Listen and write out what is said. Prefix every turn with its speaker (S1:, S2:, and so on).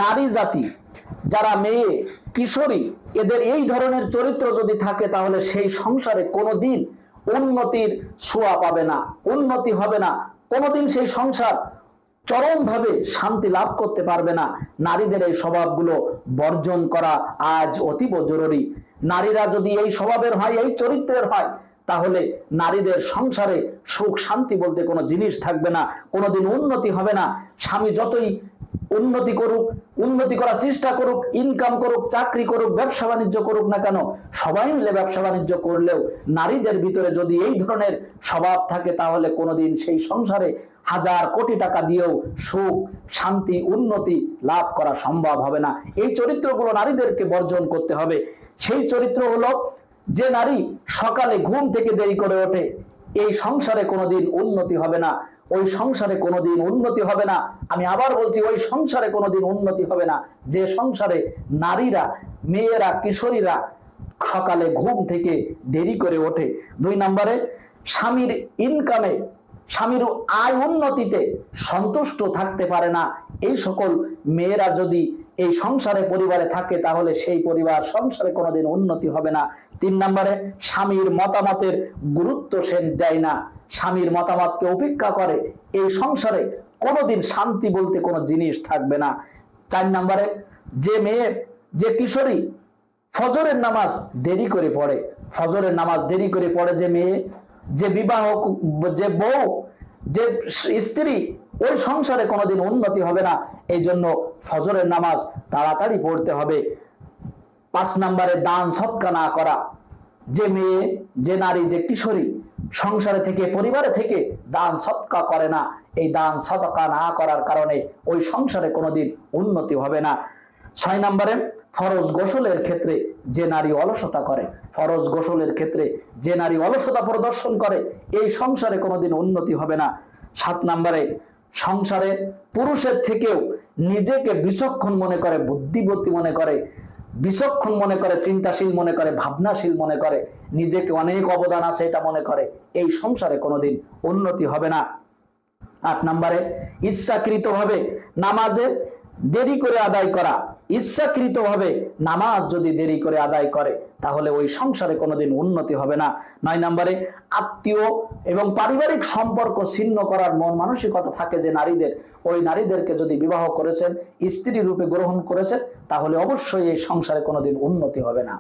S1: নারী জাতি যারা মেয়ে কিশোরী এদের এই ধরনের চরিত্র যদি থাকে তাহলে সেই সংসারে কোনোদিন উন্নতির ছোঁয়া পাবে না, উন্নতি হবে না, কোনোদিন সেই সংসার চরমভাবে শান্তি লাভ করতে পারবে না। নারীদের এই স্বভাবগুলো বর্জন করা আজ অতীব জরুরি। নারীরা যদি এই স্বভাবের হয়, এই চরিত্রের হয়, তাহলে নারীদের সংসারে সুখ শান্তি বলতে কোনো জিনিস থাকবে না, কোনোদিন উন্নতি হবে না। স্বামী যতই উন্নতি করুক, উন্নতি করার চেষ্টা করুক, ইনকাম করুক, চাকরি করুক, ব্যবসা বাণিজ্য করুক না কেন, সবাই মিলে ব্যবসা বাণিজ্য করলেও নারীদের ভিতরে যদি এই ধরনের স্বভাব থাকে তাহলে কোনোদিন সেই সংসারে হাজার কোটি টাকা দিয়েও সুখ শান্তি উন্নতি লাভ করা সম্ভব হবে না। এই চরিত্রগুলো নারীদেরকে বর্জন করতে হবে। সেই চরিত্র হলো, যে নারী সকালে ঘুম থেকে দেরি করে ওঠে, এই সংসারে কোনোদিন উন্নতি হবে না, ওই সংসারে কোনোদিন উন্নতি হবে না। আমি আবার বলছি, ওই সংসারে কোনোদিন উন্নতি হবে না যে সংসারে নারীরা, মেয়েরা, কিশোরীরা সকালে ঘুম থেকে দেরি করে ওঠে। 2 নম্বরে, স্বামীর ইনকামে, স্বামীর আয় উন্নতিতে সন্তুষ্ট থাকতে পারে না। এই সকল মেয়েরা যদি এই সংসারে পরিবারে থাকে তাহলে সেই পরিবার সংসারে কোনোদিন উন্নতি হবে না। 3 নম্বরে, স্বামীর মতামতের গুরুত্ব সে দেয় না, স্বামীর মতামতকে উপেক্ষা করে, এই সংসারে কোনোদিন শান্তি বলতে কোনো জিনিস থাকবে না। 4 নম্বরে, যে মেয়ে, যে কিশোরী ফজরের নামাজ দেরি করে পড়ে, ফজরের নামাজ দেরি করে পড়ে যে মেয়ে, যে বিবাহ, যে বউ, যে স্ত্রী, ওই সংসারে কোনোদিন উন্নতি হবে না। এই জন্য ফজরের নামাজ তাড়াতাড়ি পড়তে হবে। 5 নম্বরে, দান সৎকা না করা, যে মেয়ে, যে নারী, যে কিশোরী সংসারে থেকে, পরিবারে থেকে দান সৎকা করে না, এই দান সৎকা না করার কারণে ওই সংসারে কোনোদিন উন্নতি হবে না। 6 নম্বরে, ফরজ গোসলের ক্ষেত্রে যে নারী অলসতা করে, ফরজ গোসলের ক্ষেত্রে যে নারী অলসতা প্রদর্শন করে, এই সংসারে কোনোদিন উন্নতি হবে না। 7 নম্বরে, সংসারে পুরুষের থেকেও নিজেকে বিচক্ষণ মনে করে, বুদ্ধিমতী মনে করে, বিচক্ষণ মনে করে, চিন্তাশীল মনে করে, ভাবনাশীল মনে করে, নিজেকে অনেক অবদান আছে এটা মনে করে, এই সংসারে কোনোদিন উন্নতি হবে না। 8 নম্বরে, ইচ্ছাকৃতভাবে নামাজে দেরি করে আদায় করা, ইচ্ছাকৃতভাবে নামাজ যদি দেরি করে আদায় করে তাহলে ওই সংসারে কোনোদিন উন্নতি হবে না। 9 নম্বরে, আত্মীয় এবং পারিবারিক সম্পর্ক ছিন্ন করার মন মানসিকতা থাকে যে নারীদের, ওই নারীদেরকে যদি বিবাহ করেছেন, স্ত্রী রূপে গ্রহণ করেছেন, তাহলে অবশ্যই এই সংসারে কোনোদিন উন্নতি হবে না।